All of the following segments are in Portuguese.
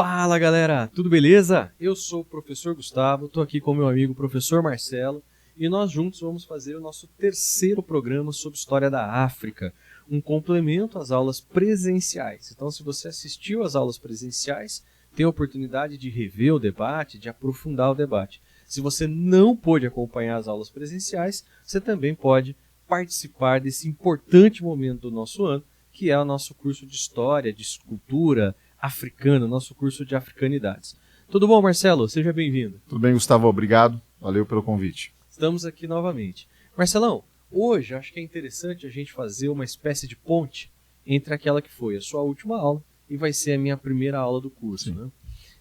Fala galera, tudo beleza? Eu sou o professor Gustavo, estou aqui com meu amigo professor Marcelo e nós juntos vamos fazer o nosso terceiro programa sobre história da África, um complemento às aulas presenciais. Então, se você assistiu às aulas presenciais, tem a oportunidade de rever o debate, de aprofundar o debate. Se você não pôde acompanhar as aulas presenciais, você também pode participar desse importante momento do nosso ano, que é o nosso curso de História, de Cultura Africana, nosso curso de Africanidades. Tudo bom, Marcelo? Seja bem-vindo. Tudo bem, Gustavo. Obrigado. Valeu pelo convite. Estamos aqui novamente. Marcelão, hoje acho que é interessante a gente fazer uma espécie de ponte entre aquela que foi a sua última aula e vai ser a minha primeira aula do curso. Né?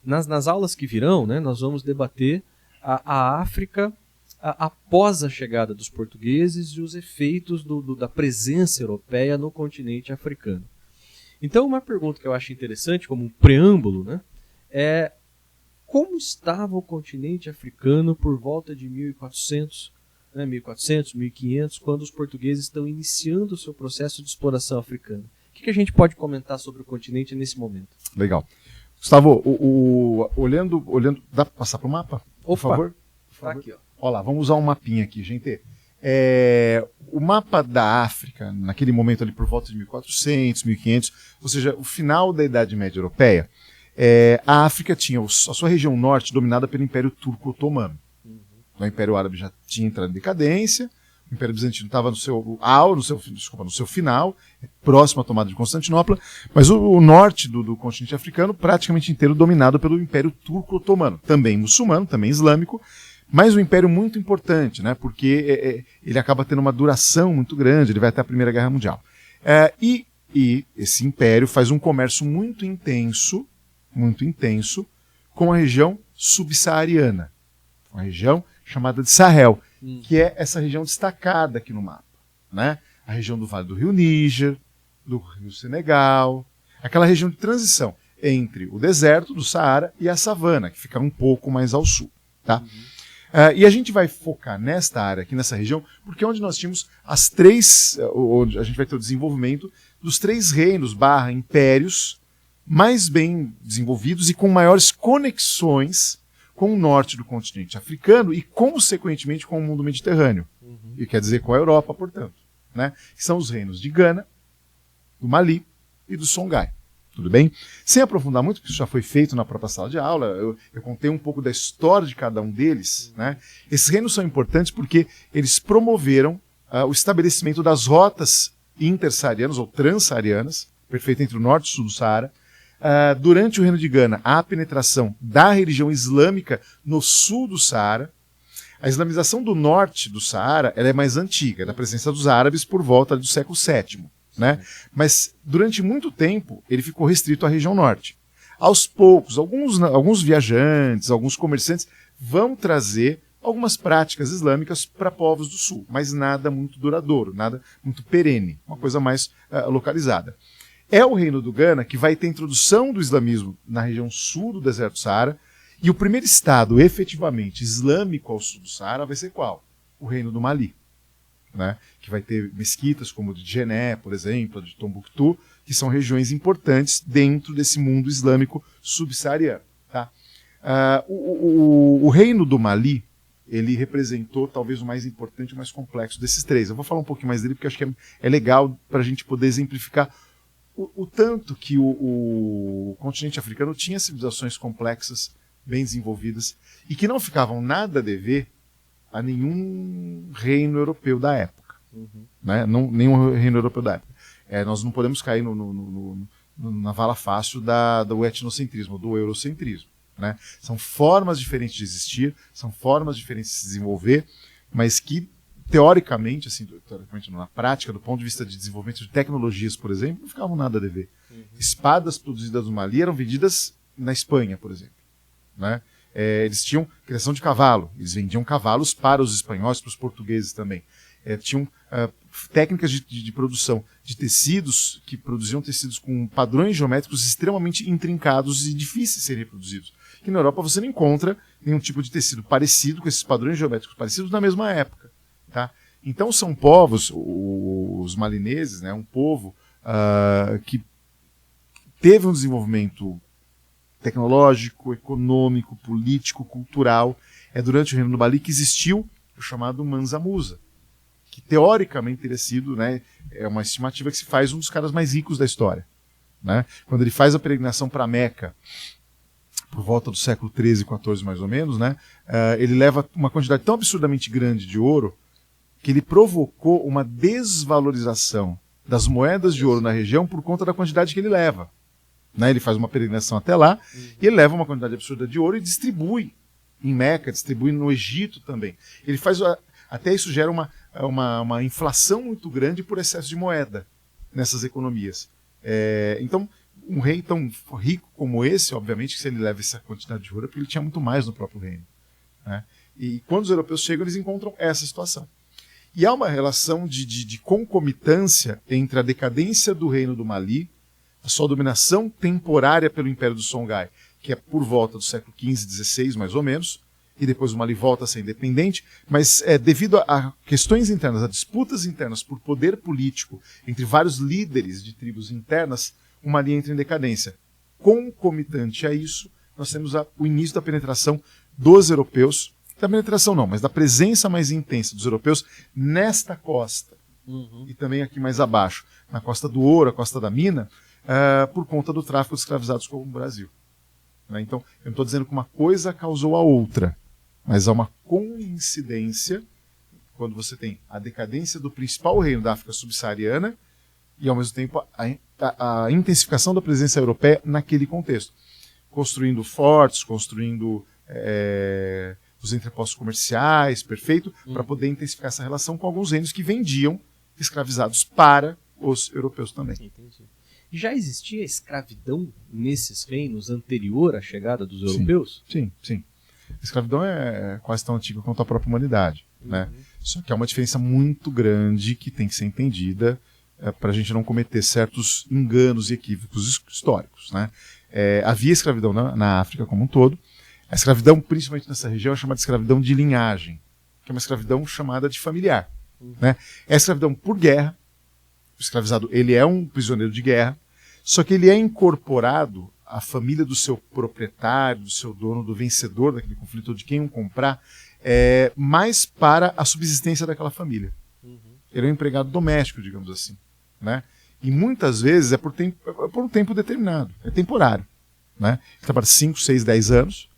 Nas aulas que virão, né, nós vamos debater a África após a chegada dos portugueses e os efeitos da presença europeia no continente africano. Então, uma pergunta que eu acho interessante, como um preâmbulo, né, é como estava o continente africano por volta de 1400, 1500, quando os portugueses estão iniciando o seu processo de exploração africana. O que a gente pode comentar sobre o continente nesse momento? Legal. Gustavo, olhando, dá para passar para o mapa? Por favor? Tá aqui, ó. Olha lá, vamos usar um mapinha aqui, gente. O mapa da África, naquele momento ali por volta de 1400, 1500, ou seja, o final da Idade Média Europeia, a África tinha a sua região norte dominada pelo Império Turco-Otomano. O Império Árabe já tinha entrado em decadência, o Império Bizantino estava no seu final, próximo à tomada de Constantinopla, mas o norte do continente africano praticamente inteiro dominado pelo Império Turco-Otomano, também muçulmano, também islâmico, mas um império muito importante, né, porque ele acaba tendo uma duração muito grande, ele vai até a Primeira Guerra Mundial. E esse império faz um comércio muito intenso com a região subsaariana, uma região chamada de Sahel, que é essa região destacada aqui no mapa, né? A região do Vale do Rio Níger, do Rio Senegal, aquela região de transição entre o deserto do Saara e a savana, que fica um pouco mais ao sul, tá? E a gente vai focar nesta área, aqui nessa região, porque é onde nós tínhamos onde a gente vai ter o desenvolvimento dos 3 reinos / impérios mais bem desenvolvidos e com maiores conexões com o norte do continente africano e, consequentemente, com o mundo mediterrâneo. E quer dizer, com a Europa, portanto. Né? Que são os reinos de Gana, do Mali e do Songhai. Tudo bem? Sem aprofundar muito, porque isso já foi feito na própria sala de aula, eu contei um pouco da história de cada um deles. Né? Esses reinos são importantes porque eles promoveram o estabelecimento das rotas intersaarianas ou transsaarianas, perfeito entre o norte e o sul do Saara. Durante o reino de Gana, há a penetração da religião islâmica no sul do Saara. A islamização do norte do Saara ela é mais antiga, da presença dos árabes por volta do século VII. Né? Mas durante muito tempo ele ficou restrito à região norte. Aos poucos, alguns viajantes, alguns comerciantes vão trazer algumas práticas islâmicas para povos do sul, mas nada muito duradouro, nada muito perene, uma coisa mais localizada. É o reino do Gana que vai ter a introdução do islamismo na região sul do deserto do Saara, e o primeiro estado efetivamente islâmico ao sul do Saara vai ser qual? O reino do Mali. Né, que vai ter mesquitas como de Djené, por exemplo, de Tombuctu, que são regiões importantes dentro desse mundo islâmico subsaariano. Tá? O reino do Mali, ele representou talvez o mais importante e o mais complexo desses 3. Eu vou falar um pouquinho mais dele porque acho que é legal para a gente poder exemplificar o tanto que o continente africano tinha civilizações complexas, bem desenvolvidas, e que não ficavam nada a dever a nenhum reino europeu da época. Né? Nenhum reino europeu da época. Nós não podemos cair na vala fácil do etnocentrismo, do eurocentrismo. Né? São formas diferentes de existir, são formas diferentes de se desenvolver, mas que, teoricamente, na prática, do ponto de vista de desenvolvimento de tecnologias, por exemplo, não ficavam nada a dever. Espadas produzidas no Mali eram vendidas na Espanha, por exemplo. Né? Eles tinham criação de cavalo, eles vendiam cavalos para os espanhóis, para os portugueses também. Tinham técnicas de produção de tecidos, que produziam tecidos com padrões geométricos extremamente intrincados e difíceis de serem reproduzidos. Que na Europa você não encontra nenhum tipo de tecido parecido com esses padrões geométricos parecidos na mesma época. Tá? Então são povos, os malineses, né, um povo que teve um desenvolvimento tecnológico, econômico, político, cultural. É durante o reino do Mali que existiu o chamado Mansa Musa, que teoricamente teria sido, né, é uma estimativa que se faz um dos caras mais ricos da história. Né? Quando ele faz a peregrinação para Meca, por volta do século XIII, XIV mais ou menos, né, ele leva uma quantidade tão absurdamente grande de ouro que ele provocou uma desvalorização das moedas de ouro na região por conta da quantidade que ele leva. Né? Ele faz uma peregrinação até lá e ele leva uma quantidade absurda de ouro e distribui em Meca, distribui no Egito também. Ele faz até isso gera uma inflação muito grande por excesso de moeda nessas economias. Então, um rei tão rico como esse, obviamente, que se ele leva essa quantidade de ouro, é porque ele tinha muito mais no próprio reino. Né? E quando os europeus chegam, eles encontram essa situação. E há uma relação de concomitância entre a decadência do reino do Mali, a sua dominação temporária pelo Império do Songhai, que é por volta do século XV, XVI, mais ou menos, e depois o Mali volta a ser independente, mas devido a questões internas, a disputas internas por poder político entre vários líderes de tribos internas, o Mali entra em decadência. Concomitante a isso, nós temos o início da penetração dos europeus, da penetração não, mas da presença mais intensa dos europeus nesta costa, e também aqui mais abaixo, na Costa do Ouro, a Costa da Mina, por conta do tráfico de escravizados com o Brasil. Né? Então, eu não estou dizendo que uma coisa causou a outra, mas há uma coincidência quando você tem a decadência do principal reino da África subsaariana e, ao mesmo tempo, a intensificação da presença europeia naquele contexto. Construindo fortes, construindo os entrepostos comerciais, perfeito, para poder intensificar essa relação com alguns reinos que vendiam escravizados para os europeus também. Entendi. Já existia escravidão nesses reinos anterior à chegada dos europeus? Sim, sim. A escravidão é quase tão antiga quanto a própria humanidade. Né? Só que há uma diferença muito grande que tem que ser entendida para a gente não cometer certos enganos e equívocos históricos. Né? Havia escravidão na África como um todo. A escravidão, principalmente nessa região, é chamada de escravidão de linhagem, que é uma escravidão chamada de familiar. Né? É a escravidão por guerra. O escravizado ele é um prisioneiro de guerra, só que ele é incorporado à família do seu proprietário, do seu dono, do vencedor daquele conflito, ou de quem o comprar, mais para a subsistência daquela família. Ele é um empregado doméstico, digamos assim. Né? E muitas vezes é por um tempo determinado, é temporário. Né? Ele trabalha 5, 6, 10 anos,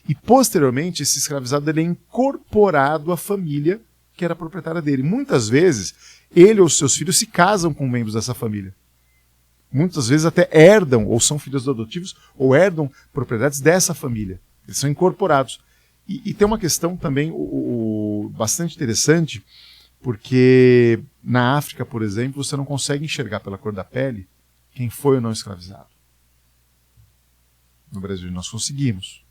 e posteriormente esse escravizado ele é incorporado à família que era proprietária dele. Muitas vezes ele ou seus filhos se casam com membros dessa família. Muitas vezes até herdam, ou são filhos adotivos, ou herdam propriedades dessa família. Eles são incorporados. E tem uma questão também bastante interessante, porque na África, por exemplo, você não consegue enxergar pela cor da pele quem foi ou não escravizado. No Brasil nós conseguimos.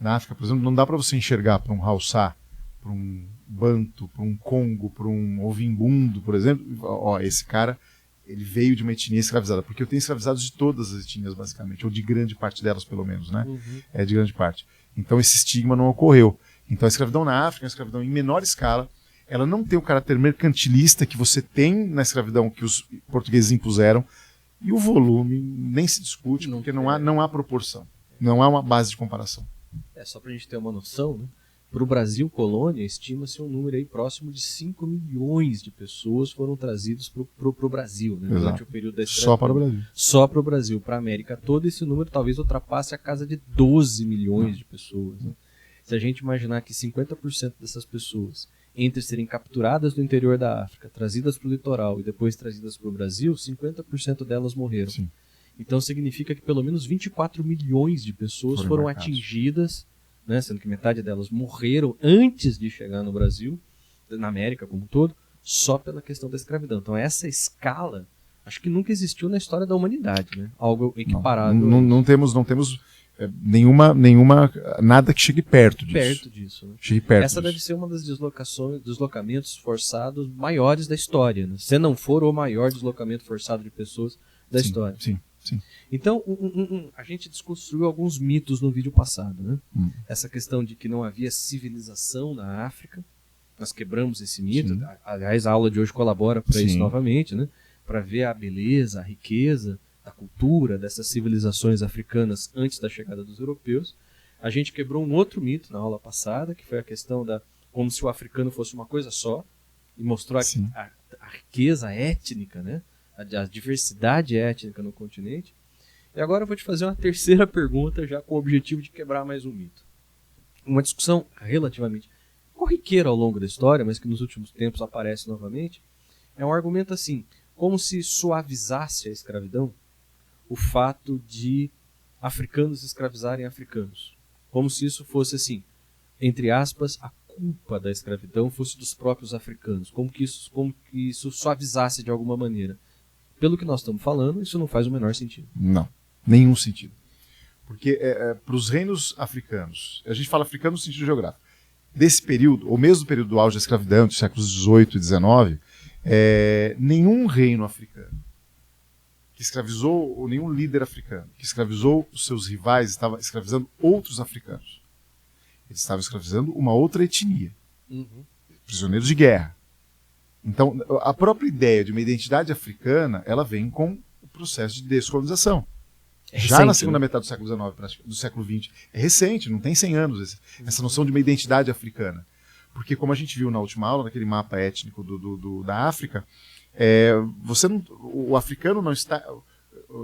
Na África, por exemplo, não dá para você enxergar para um Haussá, para um Banto, para um Congo, para um Ovimbundo, por exemplo, esse cara ele veio de uma etnia escravizada, porque eu tenho escravizados de todas as etnias, basicamente, ou de grande parte delas, pelo menos, né? De grande parte. Então esse estigma não ocorreu. Então a escravidão na África é uma escravidão em menor escala, ela não tem o caráter mercantilista que você tem na escravidão que os portugueses impuseram, e o volume nem se discute, porque não há proporção, não há uma base de comparação. Só para a gente ter uma noção, né? Para o Brasil colônia, estima-se um número aí próximo de 5 milhões de pessoas foram trazidas para o Brasil, né, durante o período da escravidão. Só para o Brasil. Só para o Brasil. Para a América toda, esse número talvez ultrapasse a casa de 12 milhões de pessoas. Né? Se a gente imaginar que 50% dessas pessoas, entre serem capturadas do interior da África, trazidas para o litoral e depois trazidas para o Brasil, 50% delas morreram. Sim. Então significa que pelo menos 24 milhões de pessoas foram atingidas, né, sendo que metade delas morreram antes de chegar no Brasil, na América como um todo, só pela questão da escravidão. Então essa escala, acho que nunca existiu na história da humanidade, né? Algo equiparável. Não temos nada que chegue perto disso. Né? Chegue perto essa deve ser uma das deslocamentos forçados maiores da história, né? Se não for o maior deslocamento forçado de pessoas da história. Sim. Então, a gente desconstruiu alguns mitos no vídeo passado, né? Essa questão de que não havia civilização na África, nós quebramos esse mito. Aliás, a aula de hoje colabora para isso novamente, né? Para ver a beleza, a riqueza, da cultura, dessas civilizações africanas antes da chegada dos europeus. A gente quebrou um outro mito na aula passada, que foi a questão da como se o africano fosse uma coisa só, e mostrou a riqueza étnica, né? A diversidade étnica no continente. E agora eu vou te fazer uma terceira pergunta, já com o objetivo de quebrar mais um mito. Uma discussão relativamente corriqueira ao longo da história, mas que nos últimos tempos aparece novamente, é um argumento assim, como se suavizasse a escravidão o fato de africanos escravizarem africanos. Como se isso fosse assim, entre aspas, a culpa da escravidão fosse dos próprios africanos. Como que isso suavizasse de alguma maneira. Pelo que nós estamos falando, isso não faz o menor sentido. Não, nenhum sentido. Porque para os reinos africanos, a gente fala africano no sentido geográfico, desse período, ou mesmo do período do auge da escravidão, dos séculos XVIII e XIX, nenhum reino africano que escravizou, ou nenhum líder africano que escravizou os seus rivais estava escravizando outros africanos. Eles estavam escravizando uma outra etnia. Prisioneiros de guerra. Então, a própria ideia de uma identidade africana, ela vem com o processo de descolonização. Já na segunda metade do século XIX, do século XX. É recente, não tem 100 anos essa noção de uma identidade africana. Porque, como a gente viu na última aula, naquele mapa étnico da África, o africano não está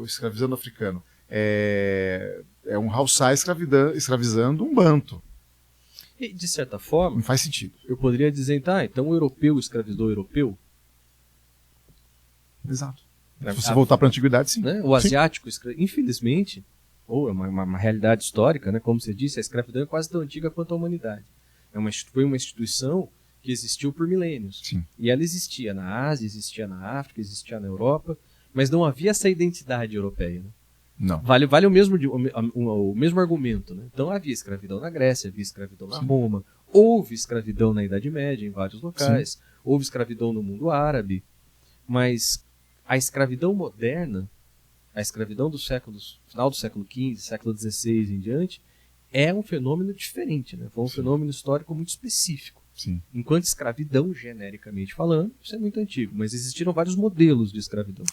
escravizando o africano. É um Haussá escravizando um banto. E, de certa forma, não faz sentido. Eu poderia dizer, então o europeu escravizou o europeu? Exato. Se você voltar para a antiguidade, sim. Né? O asiático, infelizmente, ou é uma realidade histórica, né? Como você disse, a escravidão é quase tão antiga quanto a humanidade. Foi uma instituição que existiu por milênios. Sim. E ela existia na Ásia, existia na África, existia na Europa, mas não havia essa identidade europeia. Né? Não. Vale o mesmo argumento. Né? Então havia escravidão na Grécia, havia escravidão na Roma, houve escravidão na Idade Média em vários locais, houve escravidão no mundo árabe, mas a escravidão moderna, a escravidão dos final do século XV, século XVI em diante, é um fenômeno diferente, né? Foi um fenômeno histórico muito específico. Sim. Enquanto escravidão, genericamente falando, isso é muito antigo, mas existiram vários modelos de escravidão.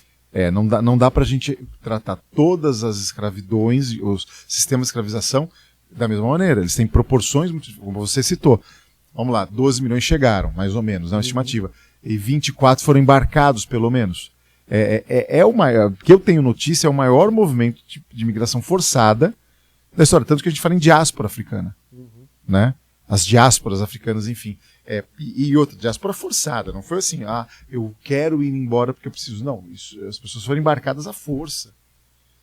Não dá para a gente tratar todas as escravidões, os sistemas de escravização, da mesma maneira. Eles têm proporções, como você citou. Vamos lá, 12 milhões chegaram, mais ou menos, na estimativa. E 24 foram embarcados, pelo menos. O que eu tenho notícia é o maior movimento de imigração forçada da história, tanto que a gente fala em diáspora africana. Né? As diásporas africanas, enfim. E outra, diáspora forçada. Não foi assim, eu quero ir embora porque eu preciso. Não, as pessoas foram embarcadas à força.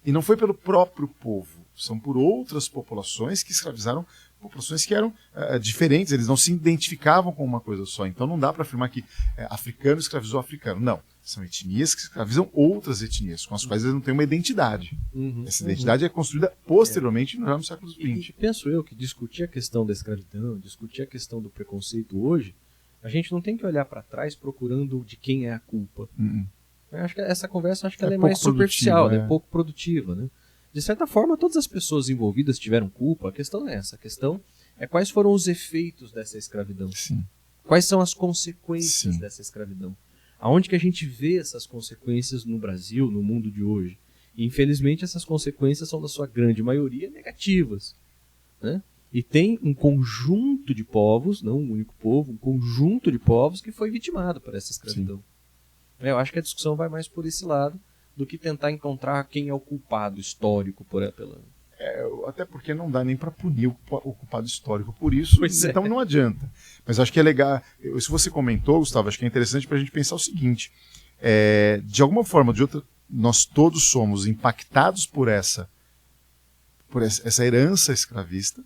E não foi pelo próprio povo. São por outras populações que escravizaram populações que eram diferentes. Eles não se identificavam com uma coisa só. Então não dá para afirmar que africano escravizou africano. Não. São etnias que escravizam outras etnias, com as quais eles não têm uma identidade. Essa identidade é construída posteriormente já no século XX. E penso eu que discutir a questão da escravidão, discutir a questão do preconceito hoje, a gente não tem que olhar para trás procurando de quem é a culpa. Eu acho que essa conversa ela é mais superficial, né? Pouco produtiva. Né? De certa forma, todas as pessoas envolvidas tiveram culpa. A questão não é essa. A questão é quais foram os efeitos dessa escravidão. Sim. Quais são as consequências dessa escravidão. Aonde que a gente vê essas consequências no Brasil, no mundo de hoje? E, infelizmente, essas consequências são, na sua grande maioria, negativas. Né? E tem um conjunto de povos, não um único povo, um conjunto de povos que foi vitimado por essa escravidão. Eu acho que a discussão vai mais por esse lado do que tentar encontrar quem é o culpado histórico pela... Até porque não dá nem para punir o culpado histórico por isso, então não adianta. Mas acho que é legal, se você comentou, Gustavo, acho que é interessante para a gente pensar o seguinte, de alguma forma ou de outra, nós todos somos impactados por essa herança escravista,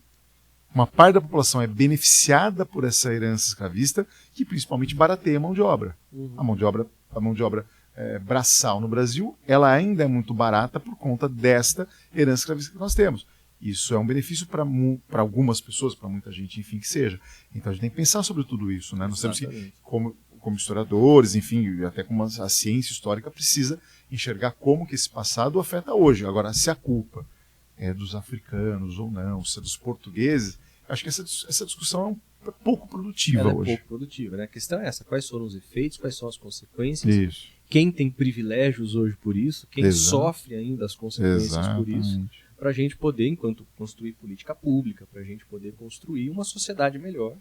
uma parte da população é beneficiada por essa herança escravista, que principalmente barateia a mão de obra. A mão de obra braçal no Brasil, ela ainda é muito barata por conta desta herança escravista que nós temos. Isso é um benefício para algumas pessoas, para muita gente, enfim, que seja. Então a gente tem que pensar sobre tudo isso. Né? Nós temos que, como historiadores, enfim, até como a ciência histórica precisa enxergar como que esse passado afeta hoje. Agora, se a culpa é dos africanos ou não, se é dos portugueses, acho que essa discussão pouco produtiva hoje. Pouco produtiva, né? A questão é essa, quais foram os efeitos, quais são as consequências. Isso. quem tem privilégios hoje por isso, quem Exato. sofre ainda as consequências por isso, Exatamente. para a gente poder, enquanto construir política pública, para a gente poder construir uma sociedade melhor,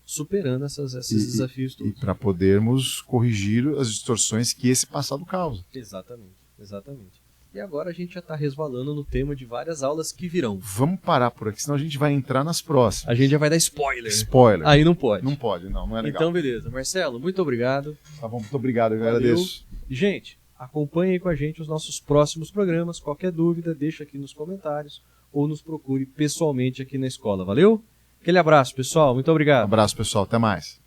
superando esses desafios E todos. para podermos corrigir as distorções que esse passado causa. Exatamente, exatamente. E agora a gente já está resvalando no tema de várias aulas que virão. Vamos parar por aqui, senão a gente vai entrar nas próximas. A gente já vai dar spoiler. Spoiler. Aí não pode. Não pode, não é legal. Então, beleza. Marcelo, muito obrigado. Tá bom, muito obrigado, eu Valeu. agradeço. Gente, acompanhem com a gente os nossos próximos programas. Qualquer dúvida, deixa aqui nos comentários ou nos procure pessoalmente aqui na escola. Valeu? Aquele abraço, pessoal. Muito Um obrigado. abraço, pessoal, até mais.